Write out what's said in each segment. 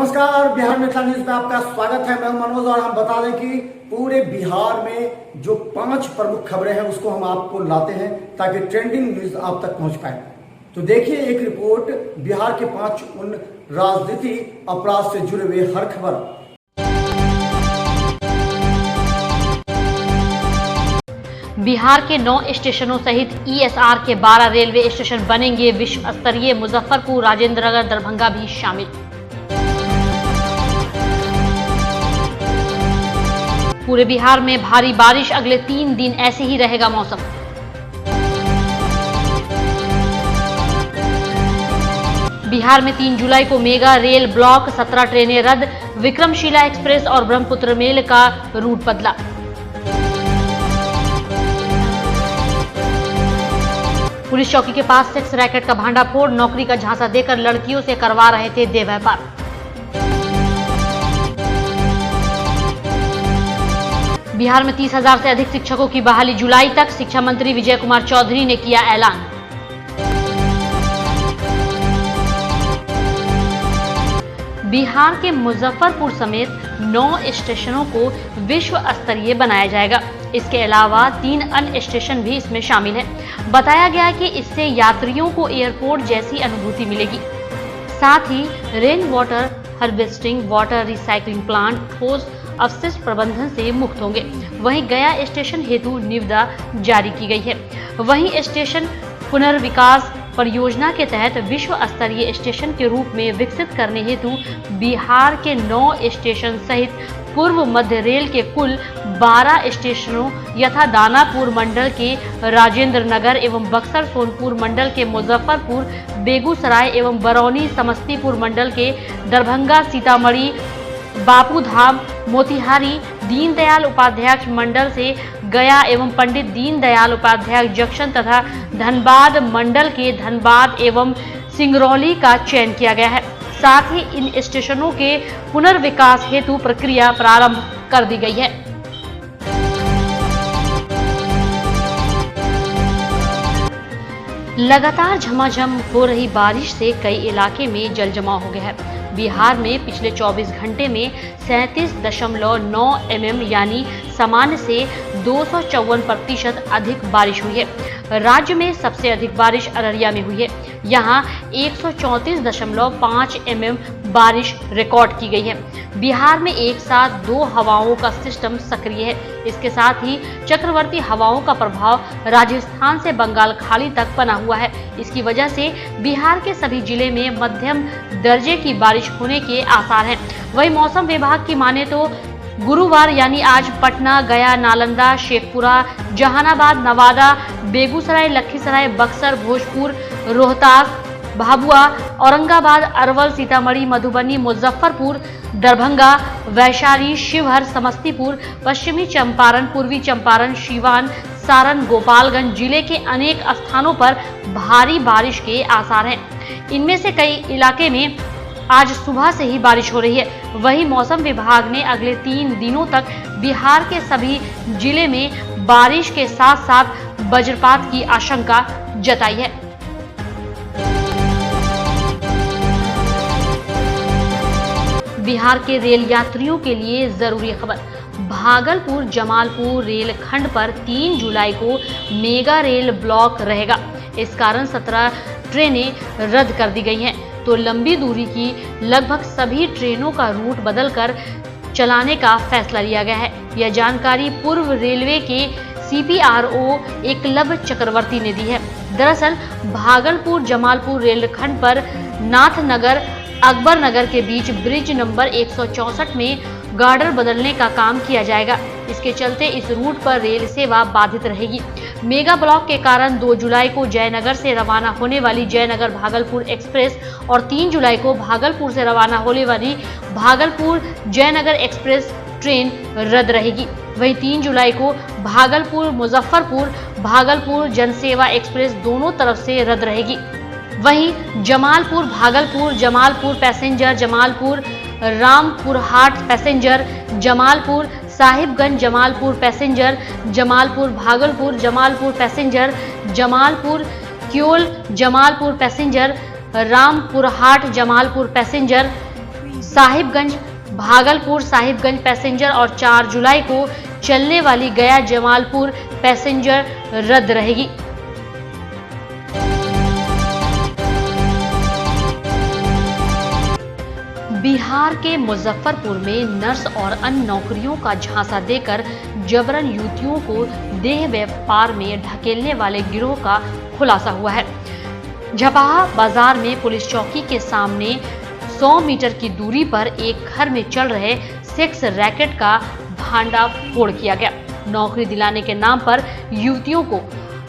नमस्कार, बिहार मिथिला न्यूज में आपका स्वागत है। मैं मनोज और हम बता दें कि पूरे बिहार में जो 5 प्रमुख खबरें हैं उसको हम आपको लाते हैं ताकि ट्रेंडिंग न्यूज आप तक पहुंच पाए। तो देखिए एक रिपोर्ट, बिहार के 5 उन राजनीति अपराध से जुड़े हुए हर खबर। बिहार के 9 स्टेशनों सहित ईएसआर के 12 रेलवे स्टेशन बनेंगे विश्व स्तरीय। मुजफ्फरपुर, राजेंद्र नगर, दरभंगा भी शामिल। पूरे बिहार में भारी बारिश, अगले 3 दिन ऐसे ही रहेगा मौसम। बिहार में 3 जुलाई को मेगा रेल ब्लॉक, 17 ट्रेनें रद्द। विक्रमशिला एक्सप्रेस और ब्रह्मपुत्र मेल का रूट बदला। पुलिस चौकी के पास सेक्स रैकेट का भांडाफोड़, नौकरी का झांसा देकर लड़कियों से करवा रहे थे देह व्यापार। बिहार में 30,000 से अधिक शिक्षकों की बहाली जुलाई तक, शिक्षा मंत्री विजय कुमार चौधरी ने किया ऐलान। बिहार के मुजफ्फरपुर समेत 9 स्टेशनों को विश्व स्तरीय बनाया जाएगा। इसके अलावा 3 अन्य स्टेशन भी इसमें शामिल हैं। बताया गया है कि इससे यात्रियों को एयरपोर्ट जैसी अनुभूति मिलेगी। साथ ही rain water harvesting, water recycling plant, ठोस अपशिष्ट प्रबंधन से मुक्त होंगे। वहीं गया स्टेशन हेतु निविदा जारी की गई है। वहीं स्टेशन पुनर्विकास परियोजना के तहत विश्व स्तरीय स्टेशन के रूप में विकसित करने हेतु बिहार के 9 स्टेशन सहित पूर्व मध्य रेल के कुल 12 स्टेशनों यथा दानापुर मंडल के राजेंद्र नगर एवं बक्सर सोनपुर मंडल के मुजफ्फरपुर, बेगूसराय एवं बरौनी समस्तीपुर मंडल के दरभंगा, सीतामढ़ी, बापूधाम, मोतिहारी, दीनदयाल उपाध्याय मंडल से गया एवं पंडित दीनदयाल उपाध्याय जंक्शन तथा धनबाद मंडल के धनबाद एवं सिंगरौली का चयन किया गया है। साथ ही इन स्टेशनों के पुनर्विकास हेतु प्रक्रिया प्रारंभ कर दी गई है। लगातार झमाझम हो रही बारिश से कई इलाके में जल जमाव हो गया है। बिहार में पिछले 24 घंटे में 37.9 mm यानी सामान्य से 254% अधिक बारिश हुई है। राज्य में सबसे अधिक बारिश अररिया में हुई है। यहाँ 134.5 mm बारिश रिकॉर्ड की गई है। बिहार में एक साथ 2 हवाओं का सिस्टम सक्रिय है। इसके साथ ही चक्रवर्ती हवाओं का प्रभाव राजस्थान से बंगाल खाड़ी तक बना हुआ है। इसकी वजह से बिहार के सभी जिले में मध्यम दर्जे की बारिश होने के आसार हैं। वहीं मौसम विभाग की माने तो गुरुवार यानी आज पटना, गया, नालंदा, शेखपुरा, जहानाबाद, नवादा, बेगूसराय, लखीसराय, बक्सर, भोजपुर, रोहतास, भाभुआ, औरंगाबाद, अरवल, सीतामढ़ी, मधुबनी, मुजफ्फरपुर, दरभंगा, वैशाली, शिवहर, समस्तीपुर, पश्चिमी चंपारण, पूर्वी चंपारण, सीवान, सारण, गोपालगंज जिले के अनेक स्थानों पर भारी बारिश के आसार हैं। इनमें से कई इलाके में आज सुबह से ही बारिश हो रही है। वहीं मौसम विभाग ने अगले 3 दिनों तक बिहार के सभी जिले में बारिश के साथ साथ वज्रपात की आशंका जताई है। बिहार के रेल यात्रियों के लिए जरूरी खबर। भागलपुर जमालपुर रेल खंड पर 3 जुलाई को मेगा रेल ब्लॉक रहेगा। इस कारण 17 ट्रेनें रद्द कर दी गई हैं। तो लंबी दूरी की लगभग सभी ट्रेनों का रूट बदलकर चलाने का फैसला लिया गया है। यह जानकारी पूर्व रेलवे के CPRO एकलव्य चक्रवर्ती ने दी है। दरअसल भागलपुर जमालपुर रेलखंड पर नाथनगर अकबर नगर के बीच ब्रिज नंबर 164 में गार्डर बदलने का काम किया जाएगा। इसके चलते इस रूट पर रेल सेवा बाधित रहेगी। मेगा ब्लॉक के कारण 2 जुलाई को जयनगर से रवाना होने वाली जयनगर भागलपुर एक्सप्रेस और 3 जुलाई को भागलपुर से रवाना होने वाली भागलपुर जयनगर एक्सप्रेस ट्रेन रद्द रहेगी। वहीं 3 जुलाई को भागलपुर मुजफ्फरपुर भागलपुर जनसेवा एक्सप्रेस दोनों तरफ से रद्द रहेगी। वहीं Jamalpur Bhagalpur Jamalpur passenger, Jamalpur Rampurhat passenger, Jamalpur Sahibganj Jamalpur passenger, Jamalpur Bhagalpur Jamalpur passenger, Jamalpur Köln Jamalpur passenger, Rampurhat Jamalpur passenger, Sahibganj Bhagalpur Sahibganj passenger और 4 जुलाई को चलने वाली गया जमालपुर पैसेंजर रद्द रहेगी। बिहार के मुजफ्फरपुर में नर्स और अन्य नौकरियों का झांसा देकर जबरन युवतियों को देह व्यापार में ढकेलने वाले गिरोह का खुलासा हुआ है। झपाहा बाजार में पुलिस चौकी के सामने 100 मीटर की दूरी पर एक घर में चल रहे सेक्स रैकेट का भांडा फोड़ किया गया। नौकरी दिलाने के नाम पर युवतियों को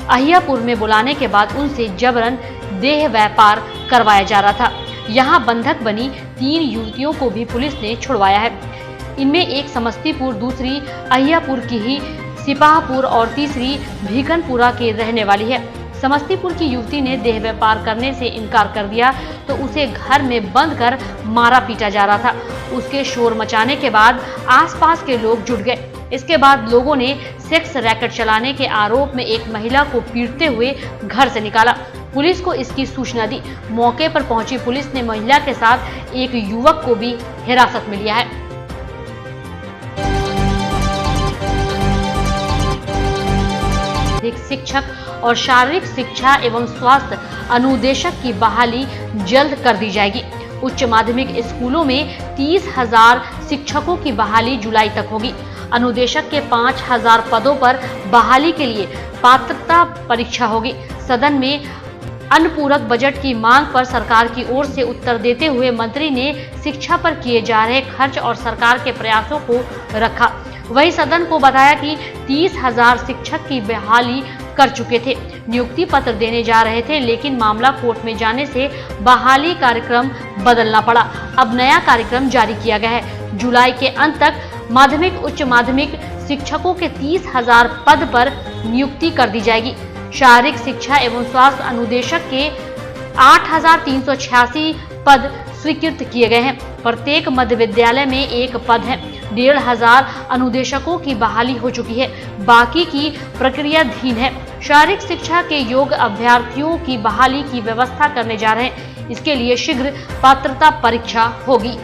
अहियापुर में बुलाने के बाद उनसे जबरन देह व्यापार करवाया जा रहा था। यहाँ बंधक बनी 3 युवतियों को भी पुलिस ने छुड़वाया है। इनमें एक समस्तीपुर, दूसरी अहियापुर की ही सिपाहपुर और तीसरी भीखनपुरा के रहने वाली है। समस्तीपुर की युवती ने देह व्यापार करने से इनकार कर दिया तो उसे घर में बंद कर मारा पीटा जा रहा था। उसके शोर मचाने के बाद आसपास के लोग जुट गए। इसके बाद लोगों ने सेक्स रैकेट चलाने के आरोप में एक महिला को पीटते हुए घर से निकाला। पुलिस को इसकी सूचना दी। मौके पर पहुंची पुलिस ने महिला के साथ एक युवक को भी हिरासत में लिया है। शिक्षक और शारीरिक शिक्षा एवं स्वास्थ्य अनुदेशक की बहाली जल्द कर दी जाएगी। उच्च माध्यमिक स्कूलों में 30,000 शिक्षकों की बहाली जुलाई तक होगी। अनुदेशक के 5,000 पदों पर बहाली के लिए पात्रता परीक्षा होगी। सदन में अनुपूरक बजट की मांग पर सरकार की ओर से उत्तर देते हुए मंत्री ने शिक्षा पर किए जा रहे खर्च और सरकार के प्रयासों को रखा। वही सदन को बताया कि 30,000 शिक्षक की बहाली कर चुके थे, नियुक्ति पत्र देने जा रहे थे, लेकिन मामला कोर्ट में जाने से बहाली कार्यक्रम बदलना पड़ा। अब नया कार्यक्रम जारी किया गया है। जुलाई के अंत तक माध्यमिक उच्च माध्यमिक शिक्षकों के 30,000 पद पर नियुक्ति कर दी जाएगी। शारीरिक शिक्षा एवं स्वास्थ्य अनुदेशक के 8,386 पद स्वीकृत किए गए हैं। प्रत्येक मध्य विद्यालय में एक पद है। 1,500 अनुदेशकों की बहाली हो चुकी है, बाकी की प्रक्रियाधीन है। शारीरिक शिक्षा के योग्य अभ्यर्थियों की बहाली की व्यवस्था करने जा रहे हैं। इसके लिए शीघ्र पात्रता परीक्षा होगी।